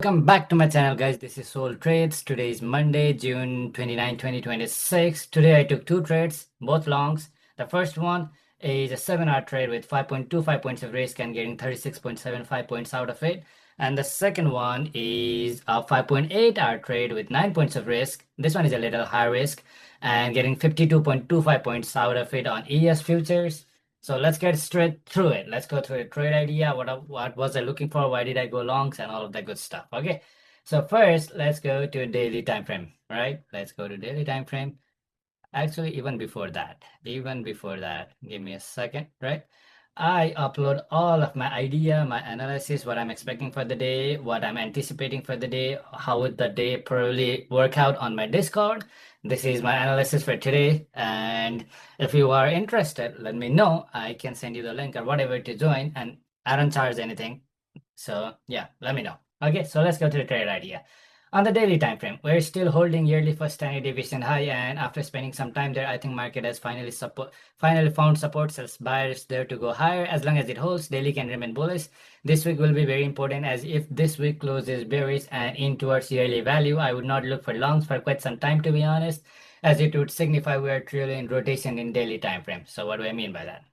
Welcome back to my channel, guys. This is Soul Trades. Today is Monday, June 29, 2026. Today I took two trades, both longs. The first one is a 7-hour trade with 5.25 points of risk and getting 36.75 points out of it. And the second one is a 5.8-hour trade with 9 points of risk. This one is a little high risk and getting 52.25 points out of it on ES futures. So let's get straight through it. Let's go through the trade idea. What was I looking for? Why did I go longs and all of that good stuff? Okay. So first, let's go to daily time frame, right? Let's go to daily time frame. Actually, even before that, give me a second, right? I upload all of my idea, my analysis, what I'm expecting for the day, what I'm anticipating for the day, how would the day probably work out on my Discord. This is my analysis for today. And if you are interested, let me know. I can send you the link or whatever to join, and I don't charge anything. So yeah, let me know. Okay, so let's go to the trade idea. On the daily time frame, we're still holding yearly first standard deviation high, and after spending some time there, I think market has finally found support, sells buyers there to go higher. As long as it holds, daily can remain bullish. This week will be very important, as if this week closes bearish and in towards yearly value, I would not look for longs for quite some time, to be honest, as it would signify we are truly in rotation in daily time frame. So what do I mean by that?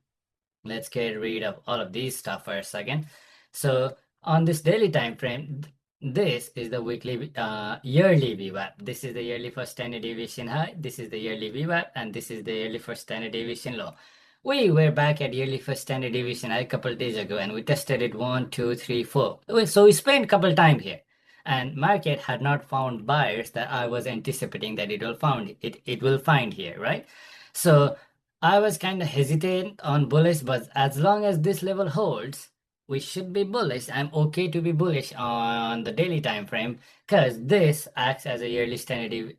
Let's get rid of all of these stuff for a second. So on this daily time frame, this is the yearly VWAP. This is the yearly first standard deviation high. This is the yearly VWAP, and this is the yearly first standard deviation low. We were back at yearly first standard deviation high a couple of days ago, and we tested it 1, 2, 3, 4. So we spent a couple of time here, and market had not found buyers that I was anticipating that it will find here, right? So I was kind of hesitant on bullish, but as long as this level holds, we should be bullish. I'm okay to be bullish on the daily time frame, because this acts as a yearly standard.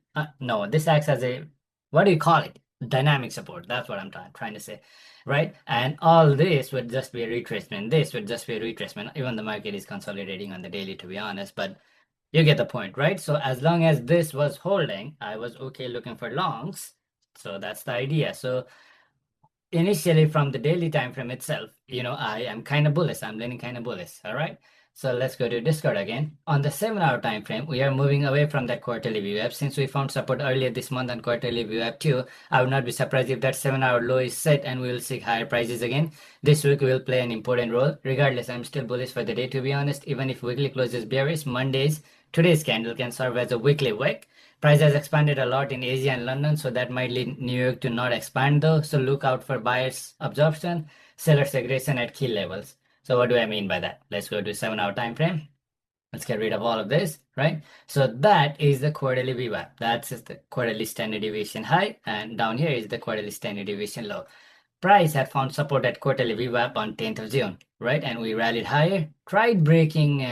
This acts as a, what do you call it? Dynamic support. That's what I'm trying to say, right? And all this would just be a retracement. This would just be a retracement. Even the market is consolidating on the daily, to be honest, but you get the point, right? So as long as this was holding, I was okay looking for longs. So that's the idea. So initially from the daily time frame itself, I am kind of bullish. I'm leaning kind of bullish. All right. So let's go to Discord again. On the 7-hour time frame, we are moving away from that quarterly VWAP. Since we found support earlier this month on quarterly VWAP too, I would not be surprised if that 7-hour low is set and we will seek higher prices again. This week will play an important role. Regardless, I'm still bullish for the day, to be honest. Even if weekly closes bearish, today's candle can serve as a weekly wick. Price has expanded a lot in Asia and London, so that might lead New York to not expand though. So look out for buyers absorption, sellers aggression at key levels. So what do I mean by that? Let's go to 7-hour time frame. Let's get rid of all of this, right? So that is the quarterly VWAP. That's just the quarterly standard deviation high, and down here is the quarterly standard deviation low. Price had found support at quarterly VWAP on 10th of June, right? And we rallied higher, tried breaking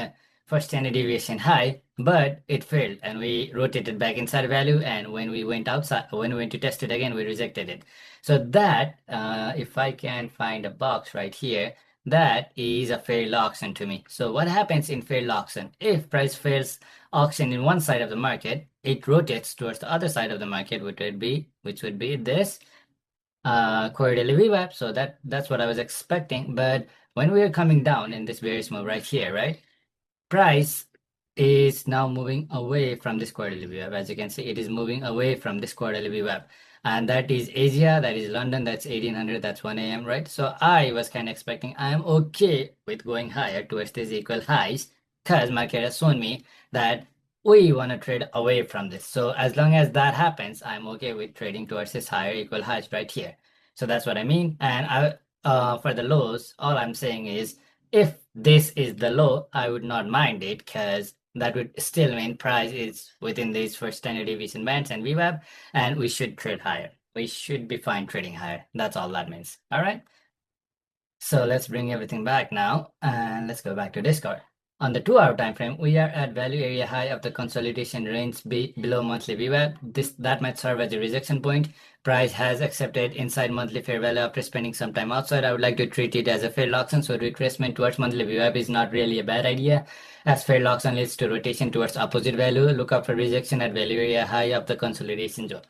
first standard deviation high, but it failed and we rotated back inside value, and when we went to test it again, we rejected it. So that, if I can find a box right here, that is a failed auction to me. So what happens in failed auction? If price fails auction in one side of the market, it rotates towards the other side of the market, which would be this quarterly VWAP. So that's what I was expecting. But when we are coming down in this bearish move right here, right, price is now moving away from this quarterly VWAP. As you can see, it is moving away from this quarterly VWAP. And that is Asia, that is London, that's 1800, that's 1 a.m., right? So I was kind of expecting, I am okay with going higher towards these equal highs, because market has shown me that we want to trade away from this. So as long as that happens, I'm okay with trading towards this higher equal highs right here. So that's what I mean. And for the lows, all I'm saying is, if this is the low, I would not mind it, because that would still mean price is within these first standard deviation bands and VWAP, and we should trade higher. We should be fine trading higher. That's all that means. All right. So let's bring everything back now, and let's go back to Discord. On the 2-hour time frame, we are at value area high of the consolidation range below monthly VWAP. That might serve as a rejection point. Price has accepted inside monthly fair value after spending some time outside. I would like to treat it as a fair auction, so retracement towards monthly VWAP is not really a bad idea, as fair auction leads to rotation towards opposite value. Look out for rejection at value area high of the consolidation zone.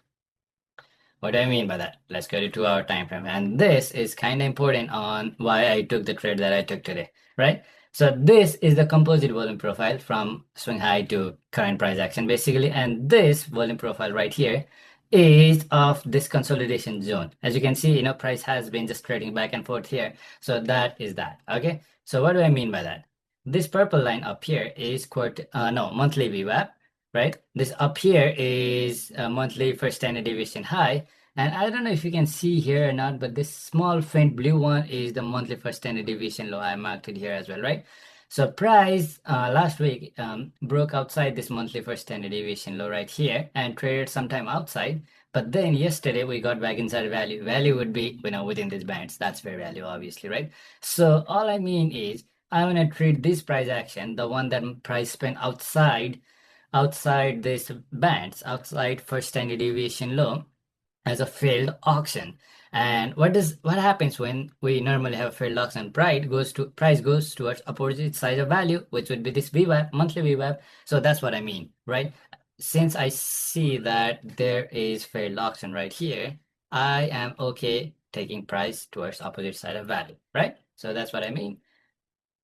What do I mean by that? Let's go to 2-hour time frame. And this is kind of important on why I took the trade that I took today, right? So this is the composite volume profile from swing high to current price action basically. And this volume profile right here is of this consolidation zone. As you can see, price has been just trading back and forth here. So that is that. Okay. So what do I mean by that? This purple line up here is monthly VWAP, right? This up here is a monthly first standard deviation high. And I don't know if you can see here or not, but this small faint blue one is the monthly first standard deviation low. I marked it here as well, right? So price last week broke outside this monthly first standard deviation low right here and traded sometime outside. But then yesterday we got back inside value. Value would be, within these bands. That's fair value, obviously, right? So all I mean is I'm gonna treat this price action, the one that price spent outside this bands, outside first standard deviation low, as a failed auction. And what happens when we normally have a failed auction? Price goes towards opposite side of value, which would be this VWAP, monthly VWAP. So that's what I mean, right? Since I see that there is failed auction right here, I am okay taking price towards opposite side of value, right? So that's what I mean.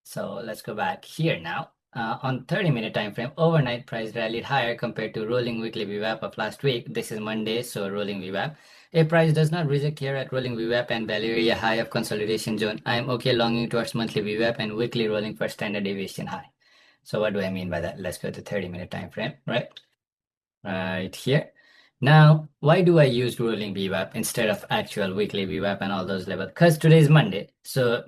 So let's go back here now. On 30-minute time frame, overnight price rallied higher compared to rolling weekly VWAP of last week. This is Monday, so rolling VWAP. If price does not reject here at rolling VWAP and value area high of consolidation zone, I am okay longing towards monthly VWAP and weekly rolling for standard deviation high. So what do I mean by that? Let's go to 30-minute time frame, right? Right here. Now, why do I use rolling VWAP instead of actual weekly VWAP and all those levels? Because today is Monday, so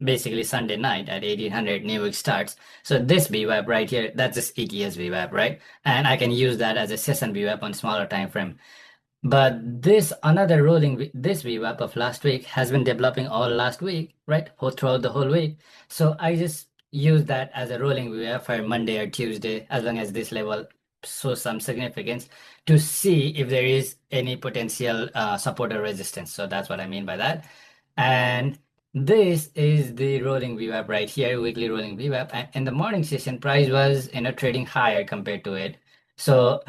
basically Sunday night at 1800 new week starts. So this VWAP right here, that's just ETS VWAP, right? And I can use that as a session VWAP on smaller time frame. But this VWAP of last week has been developing all last week, right? Throughout the whole week. So I just use that as a rolling VWAP for Monday or Tuesday, as long as this level shows some significance, to see if there is any potential support or resistance. So that's what I mean by that. And this is the rolling VWAP right here, weekly rolling VWAP. And in the morning session, price was trading higher compared to it. So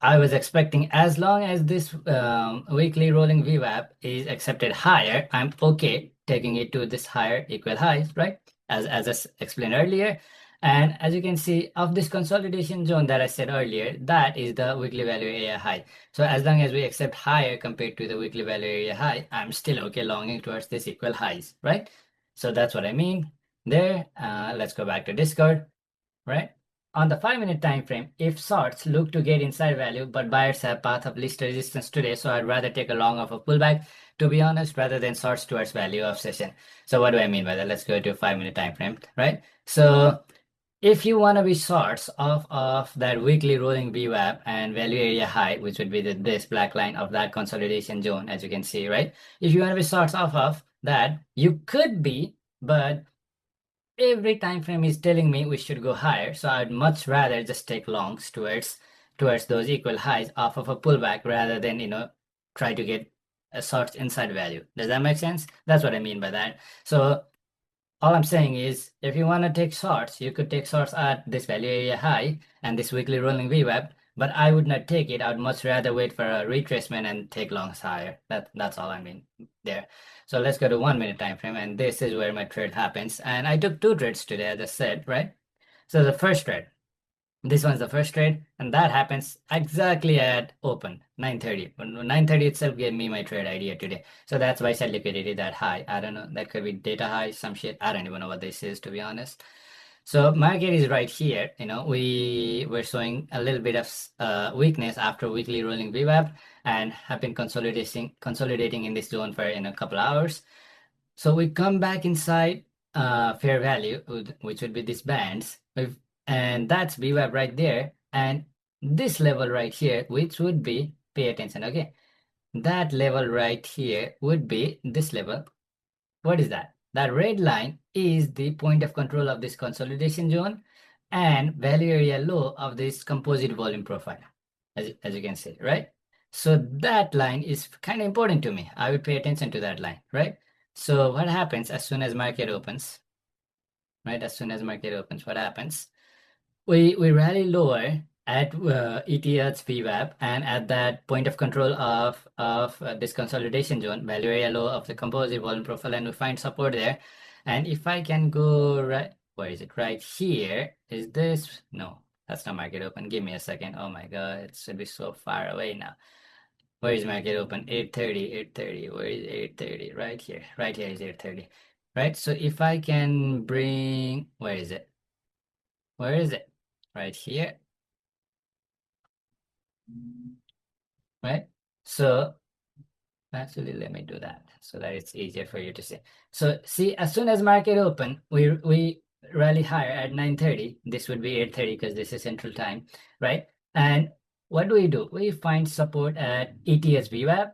I was expecting, as long as this weekly rolling VWAP is accepted higher, I'm okay taking it to this higher equal highs, right? As I explained earlier. And as you can see, of this consolidation zone that I said earlier, that is the weekly value area high. So as long as we accept higher compared to the weekly value area high, I'm still okay longing towards this equal highs, right? So that's what I mean there. Let's go back to Discord, right? On the 5-minute time frame, if shorts look to get inside value, but buyers have path of least resistance today, so I'd rather take a long of a pullback, to be honest, rather than shorts towards value of session. So what do I mean by that? Let's go to 5-minute time frame, right? So if you want to be shorts of that weekly rolling VWAP and value area high, which would be this black line of that consolidation zone, as you can see, right? If you want to be shorts off of that, you could be, but every time frame is telling me we should go higher. So I'd much rather just take longs towards those equal highs off of a pullback rather than, try to get a shorts inside value. Does that make sense? That's what I mean by that. So all I'm saying is, if you want to take shorts, you could take shorts at this value area high and this weekly rolling VWAP, but I would not take it. I would much rather wait for a retracement and take longs higher. That's all I mean there. So let's go to 1-minute time frame, and this is where my trade happens. And I took 2 trades today, as I said, right? So the first trade, this one's the first trade, and that happens exactly at open 9:30. 9:30 itself gave me my trade idea today, so that's why I said liquidity that high. I don't know, that could be data high, some shit. I don't even know what this is, to be honest. So market is right here. We were showing a little bit of weakness after weekly rolling VWAP and have been consolidating in this zone for a couple hours. So we come back inside fair value, which would be these bands. And that's VWAP right there. And this level right here, which would be, pay attention, okay? That level right here would be this level. What is that? That red line is the point of control of this consolidation zone and value area low of this composite volume profile, as you can see, right? So that line is kind of important to me. I would pay attention to that line, right? So what happens as soon as market opens, right? As soon as market opens, what happens? We rally lower at ETH's VWAP and at that point of control of this consolidation zone, value area low of the composite volume profile, and we find support there. And if I can go right, where is it? Right here. Is this? No, that's not market open. Give me a second. Oh my God, it should be so far away now. Where is market open? 8:30, 8:30. Where is 8:30? Right here. Right here is 8:30. Right? So if I can bring, where is it? Where is it? Right here. Right? So actually, let me do that so that it's easier for you to see. So see, as soon as market open, we rally higher at 9:30. This would be 8:30 because this is central time, right? And what do? We find support at ETS VWAP,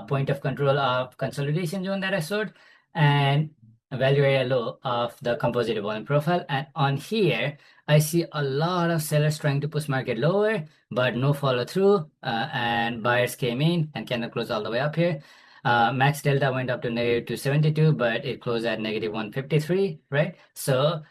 point of control of consolidation zone that I showed, and a value area low of the composite volume profile. And on here, I see a lot of sellers trying to push market lower, but no follow through, and buyers came in and cannot close all the way up here. Max delta went up to negative 272, but it closed at negative 153, right? So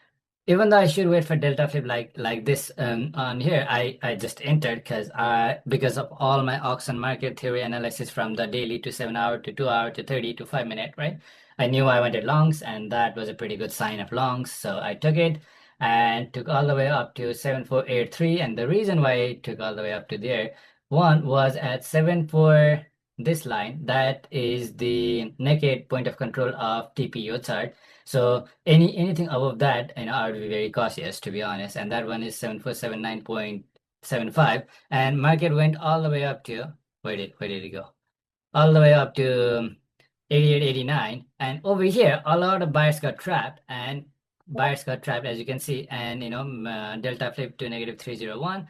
even though I should wait for delta flip like this on here, I just entered because of all my auction market theory analysis from the daily to 7 hour to 2 hour to 30 to 5 minute, right? I knew I wanted longs, and that was a pretty good sign of longs, so I took it and took all the way up to 7483. And the reason why I took all the way up to there, one was at 74, this line, that is the naked point of control of TPO chart. So anything above that, I would be very cautious, to be honest. And that one is 7479.75. And market went all the way up to, where did it go? All the way up to 88, 89. And over here, a lot of buyers got trapped, as you can see, and delta flipped to negative 301,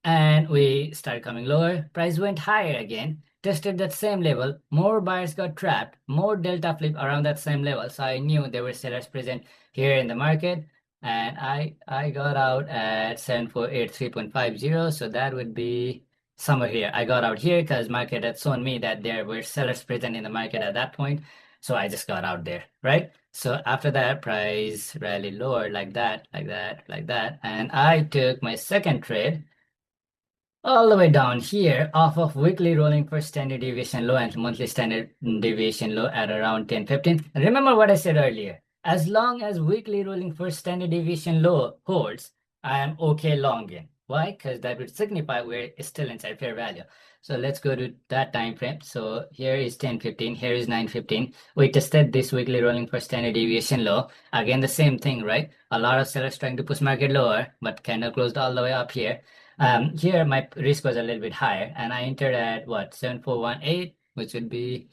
and we started coming lower. Price went higher again, tested that same level, more buyers got trapped, more delta flip around that same level. So I knew there were sellers present here in the market, and I got out at 7483.50. So that would be somewhere here. I got out here because market had shown me that there were sellers present in the market at that point. So I just got out there, right? So after that, price rallied lower like that, like that, like that. And I took my second trade all the way down here off of weekly rolling for standard deviation low and monthly standard deviation low at around 10-15. And remember what I said earlier, as long as weekly rolling for standard deviation low holds, I am okay long in. Why? Because that would signify we're still inside fair value. So let's go to that time frame. So here is 10-15, here is 9-15. We tested this weekly rolling for standard deviation low. Again, the same thing, right? A lot of sellers trying to push market lower, but candle closed all the way up here. Here my risk was a little bit higher, and I entered at what, 7418, which would be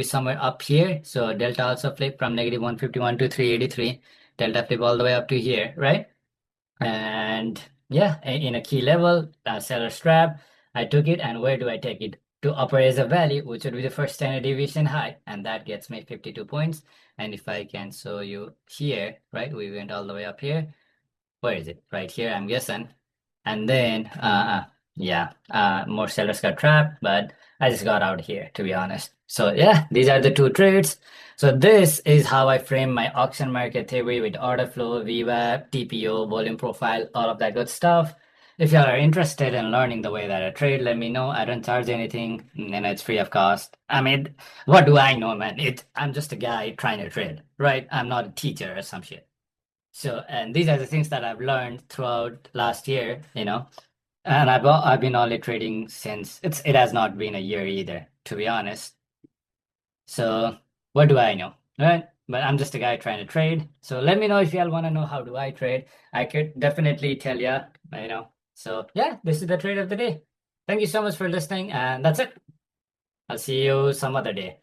somewhere up here. So delta also flipped from negative 151 to 383. Delta flip all the way up to here, right? And yeah, in a key level, seller strap, I took it, and where do I take it? To upper as a value, which would be the first standard deviation high, and that gets me 52 points. And if I can show you here, right, we went all the way up here. Where is it? Right here, I'm guessing. And then, more sellers got trapped, but I just got out here, to be honest. So yeah, these are the two trades. So this is how I frame my auction market theory with order flow, VWAP, TPO, volume profile, all of that good stuff. If y'all are interested in learning the way that I trade, let me know. I don't charge anything, and it's free of cost. I mean, what do I know, man? I'm just a guy trying to trade, right? I'm not a teacher or some shit. So, and these are the things that I've learned throughout last year, and I've been only trading since it has not been a year either, to be honest. So what do I know, right? But I'm just a guy trying to trade. So let me know if y'all want to know how do I trade. I could definitely tell you, So yeah, this is the trade of the day. Thank you so much for listening, and that's it. I'll see you some other day.